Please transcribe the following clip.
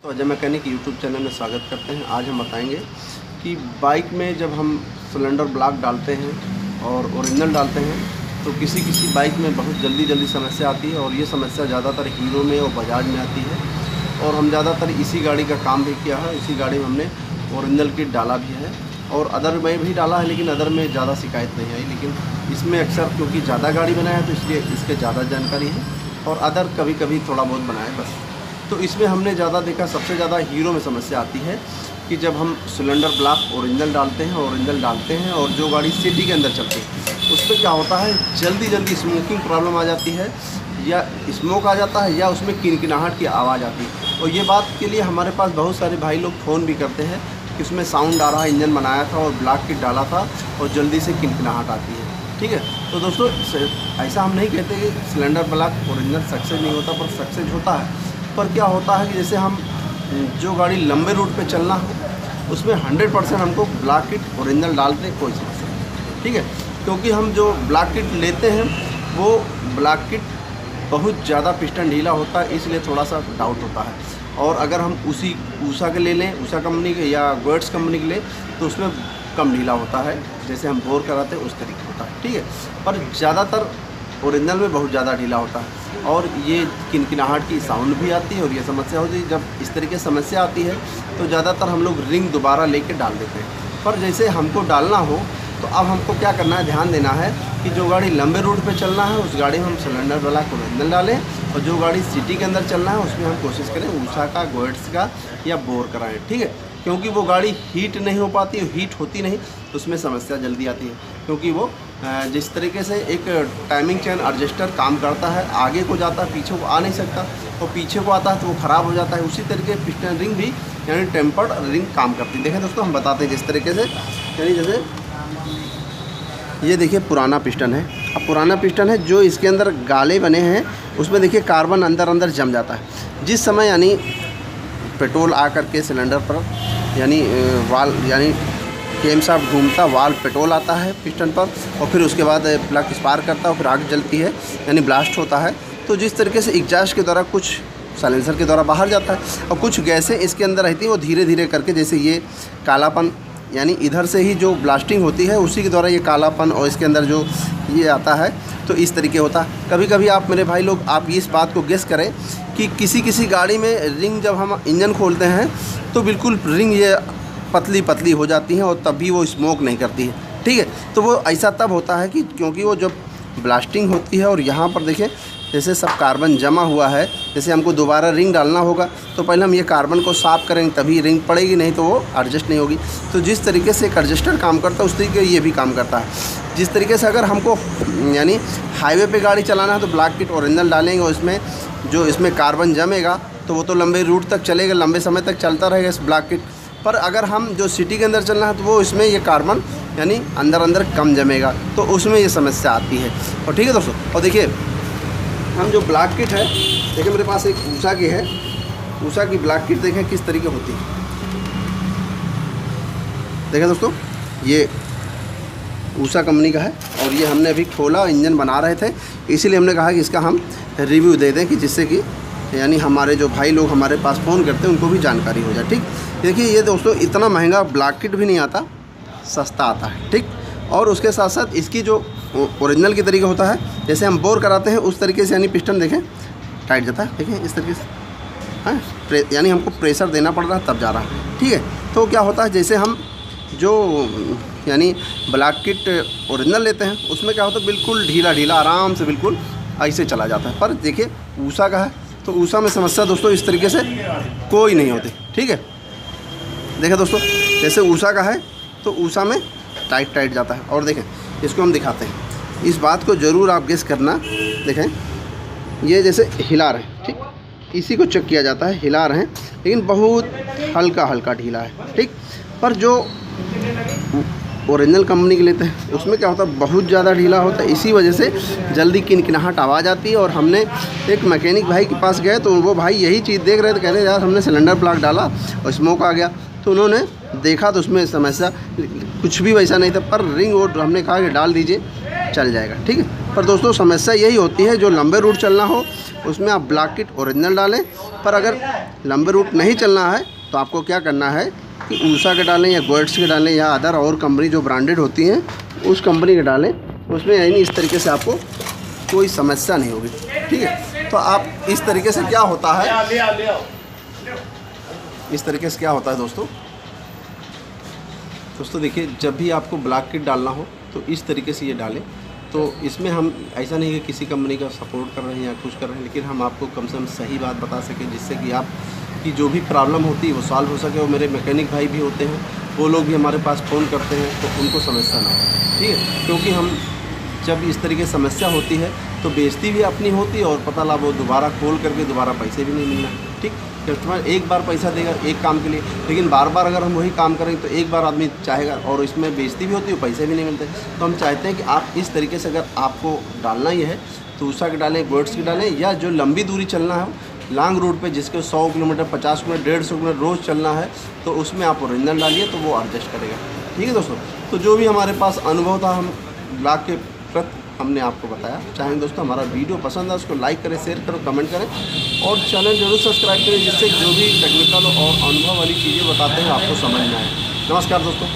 तो Ajay mechanic YouTube channel में स्वागत करते हैं। आज हम बताएंगे कि बाइक में जब हम सिलेंडर ब्लॉक डालते हैं और ओरिजिनल डालते हैं तो किसी बाइक में बहुत जल्दी समस्या आती है और ये समस्या ज़्यादातर हीरो में और बजाज में आती है। और हम ज़्यादातर इसी गाड़ी का काम भी किया है। इसी गाड़ी में हमने ओरिजिनल किट डाला भी है और अदर में भी डाला है, लेकिन अदर में ज़्यादा शिकायत नहीं आई। लेकिन इसमें अक्सर क्योंकि ज़्यादा गाड़ी बनाया है तो इसलिए इसके ज़्यादा जानकारी है और अदर कभी थोड़ा बहुत बनाया बस। तो इसमें हमने ज़्यादा देखा, सबसे ज़्यादा हीरो में समस्या आती है कि जब हम सिलेंडर ब्लॉक ओरिजिनल डालते हैं और जो गाड़ी सिटी के अंदर चलती है उस पर क्या होता है, जल्दी स्मोकिंग प्रॉब्लम आ जाती है या स्मोक आ जाता है या उसमें किनकिनाहट की आवाज़ आती है। और ये बात के लिए हमारे पास बहुत सारे भाई लोग फ़ोन भी करते हैं कि उसमें साउंड आ रहा है, इंजन बनाया था और ब्लॉक किट डाला था और जल्दी से किनकिनाहट आती है। ठीक है, तो दोस्तों ऐसा हम नहीं कहते कि सिलेंडर ब्लॉक ओरिजिनल सक्सेस नहीं होता, पर सक्सेस होता है। पर क्या होता है कि जैसे हम जो गाड़ी लंबे रूट पे चलना हो उसमें 100% हमको ब्लॉक किट ओरिजिनल डालते कोई समस्या नहीं। ठीक है, क्योंकि हम जो ब्लॉक किट लेते हैं वो ब्लॉक किट बहुत ज़्यादा पिस्टन ढीला होता है, इसलिए थोड़ा सा डाउट होता है। और अगर हम उसी ऊषा के ले लें, ऊषा कंपनी के या गोयट्स कंपनी के ले तो उसमें कम ढीला होता है, जैसे हम बोर कराते हैं उस तरीके होता है। ठीक है, पर ज़्यादातर ओरिजिनल में बहुत ज़्यादा ढीला होता है और ये किनकिनाहट की साउंड भी आती है और ये समस्या होती है। जब इस तरीके से समस्या आती है तो ज़्यादातर हम लोग रिंग दोबारा लेके डाल देते हैं। पर जैसे हमको डालना हो तो अब हमको क्या करना है, ध्यान देना है कि जो गाड़ी लंबे रूट पे चलना है उस गाड़ी में हम सिलेंडर ब्लॉक ओरिजिनल डालें और जो गाड़ी सिटी के अंदर चलना है उसमें हम कोशिश करें ऊषा का, गोयट्स का या बोर कराएँ। ठीक है, क्योंकि वो गाड़ी हीट नहीं हो पाती, हीट होती नहीं तो उसमें समस्या जल्दी आती है। क्योंकि वो जिस तरीके से एक टाइमिंग चेन एडजस्टर काम करता है, आगे को जाता है पीछे को आ नहीं सकता और पीछे को आता है तो वो ख़राब हो जाता है। उसी तरीके पिस्टन रिंग भी यानी टेम्पर्ड रिंग काम करती है। देखें दोस्तों, हम बताते हैं जिस तरीके से, यानी जैसे ये देखिए पुराना पिस्टन है। अब पुराना पिस्टन है जो इसके अंदर गाले बने हैं उसमें देखिए कार्बन अंदर जम जाता है। जिस समय यानी पेट्रोल आ करके सिलेंडर पर यानी वाल यानी केम साफ्ट घूमता, वाल पेट्रोल आता है पिस्टन पर और फिर उसके बाद प्लग स्पार्क करता है और फिर आग जलती है यानी ब्लास्ट होता है। तो जिस तरीके से एग्जॉस्ट के द्वारा कुछ साइलेंसर के द्वारा बाहर जाता है और कुछ गैसें इसके अंदर रहती हैं, वो धीरे करके जैसे ये कालापन यानी इधर से ही जो ब्लास्टिंग होती है उसी के द्वारा ये कालापन और इसके अंदर जो ये आता है तो इस तरीके होता है। कभी आप मेरे भाई लोग आप इस बात को गेस करें कि किसी गाड़ी में रिंग जब हम इंजन खोलते हैं तो बिल्कुल रिंग ये पतली हो जाती हैं और तब भी वो स्मोक नहीं करती है। ठीक है, तो वो ऐसा तब होता है कि क्योंकि वो जब ब्लास्टिंग होती है और यहाँ पर देखिए जैसे सब कार्बन जमा हुआ है, जैसे हमको दोबारा रिंग डालना होगा तो पहले हम ये कार्बन को साफ़ करेंगे तभी रिंग पड़ेगी, नहीं तो वो एडजस्ट नहीं होगी। तो जिस तरीके से एक एडजस्टर काम करता है उस तरीके ये भी काम करता है। जिस तरीके से अगर हमको यानी हाईवे पे गाड़ी चलाना है तो ब्लॉक किट ओरिजिनल डालेंगे और इसमें कार्बन जमेगा तो वो तो लंबे रूट तक चलेगा, लंबे समय तक चलता रहेगा इस ब्लॉक किट। पर अगर हम जो सिटी के अंदर चलना है तो वो इसमें ये कार्बन यानी अंदर कम जमेगा तो उसमें ये समस्या आती है। और ठीक है दोस्तों, और देखिए हम जो ब्लॉक किट है, देखिए मेरे पास एक ऊषा की है, ऊषा की ब्लॉक किट देखें किस तरीके होती है। देखें दोस्तों, ये ऊषा कंपनी का है और ये हमने अभी खोला, इंजन बना रहे थे, इसीलिए हमने कहा कि इसका हम रिव्यू दे दें कि जिससे कि यानी हमारे जो भाई लोग हमारे पास फ़ोन करते हैं उनको भी जानकारी हो जाए। ठीक, देखिए ये दोस्तों इतना महंगा ब्लॉक किट भी नहीं आता, सस्ता आता है। ठीक, और उसके साथ साथ इसकी जो ओरिजिनल की तरीका होता है, जैसे हम बोर कराते हैं उस तरीके से यानी पिस्टन देखें टाइट जाता है, देखें इस तरीके से, हाँ यानी हमको प्रेशर देना पड़ रहा है तब जा रहा है। ठीक है, तो क्या होता है जैसे हम जो यानी ब्लॉक किट ओरिजिनल लेते हैं उसमें क्या होता है बिल्कुल ढीला आराम से बिल्कुल ऐसे चला जाता है। पर देखिए ऊषा का है तो ऊषा में समस्या दोस्तों इस तरीके से कोई नहीं होती। ठीक है, देखें दोस्तों जैसे ऊषा का है तो ऊषा में टाइट जाता है। और देखें इसको हम दिखाते हैं, इस बात को ज़रूर आप गेस करना। देखें ये जैसे हिला रहे हैं, ठीक, इसी को चेक किया जाता है, हिला रहे हैं लेकिन बहुत हल्का ढीला है। ठीक, पर जो ओरिजिनल कंपनी के लेते हैं उसमें क्या होता है बहुत ज़्यादा ढीला होता है, इसी वजह से जल्दी किनकिनाहट आवाज़ आती है। और हमने एक मैकेनिक भाई के पास गए तो वो भाई यही चीज़ देख रहे थे, कह रहे यार हमने सिलेंडर ब्लॉक डाला और स्मोक आ गया। तो उन्होंने देखा तो उसमें समस्या कुछ भी वैसा नहीं था, पर रिंग रोड हमने कहा कि डाल दीजिए, चल जाएगा, ठीक है। पर दोस्तों समस्या यही होती है, जो लंबे रूट चलना हो उसमें आप ब्लॉक किट ओरिजिनल डालें, पर अगर लंबे रूट नहीं चलना है तो आपको क्या करना है कि ऊषा के डालें या गोएट्स के डालें या अदर और कंपनी जो ब्रांडेड होती हैं उस कंपनी के डालें। उसमें यानी इस तरीके से आपको कोई समस्या नहीं होगी, ठीक है। तो आप इस तरीके से क्या होता है, इस तरीके से क्या होता है दोस्तों देखिए, जब भी आपको ब्लॉक किट डालना हो तो इस तरीके से ये डालें। तो इसमें हम ऐसा नहीं है कि किसी कंपनी का सपोर्ट कर रहे हैं या कुछ कर रहे हैं, लेकिन हम आपको कम से कम सही बात बता सकें, जिससे कि आप की जो भी प्रॉब्लम होती है वो सॉल्व हो सके। और मेरे मैकेनिक भाई भी होते हैं, वो लोग भी हमारे पास फ़ोन करते हैं तो उनको समस्या ना हो, ठीक है। क्योंकि हम जब इस तरीके समस्या होती है तो बेइज्जती भी अपनी होती है और पता लगा वो दोबारा खोल करके दोबारा पैसे भी नहीं मिलना है, ठीक। कस्टमर एक बार पैसा देगा एक काम के लिए, लेकिन बार बार अगर हम वही काम करेंगे तो एक बार आदमी चाहेगा और इसमें बेइज्जती भी होती है, पैसे भी नहीं मिलते। तो हम चाहते हैं कि आप इस तरीके से अगर आपको डालना ही है तो ऊषा के डालें, गोएट्स की डालें, या जो लंबी दूरी चलना है लॉन्ग रूट पे जिसके 100 किलोमीटर 50 किलोमीटर 150 किलोमीटर रोज़ चलना है तो उसमें आप ओरिजिनल डालिए तो वो एडजस्ट करेगा, ठीक है दोस्तों। तो जो भी हमारे पास अनुभव था हम ब्लॉक के प्रति हमने आपको बताया। चाहें दोस्तों हमारा वीडियो पसंद है उसको लाइक करें, शेयर करो, कमेंट करें और चैनल जरूर सब्सक्राइब करें, जिससे जो भी टेक्निकल और अनुभव वाली चीज़ें बताते हैं आपको समझ में आए। नमस्कार दोस्तों।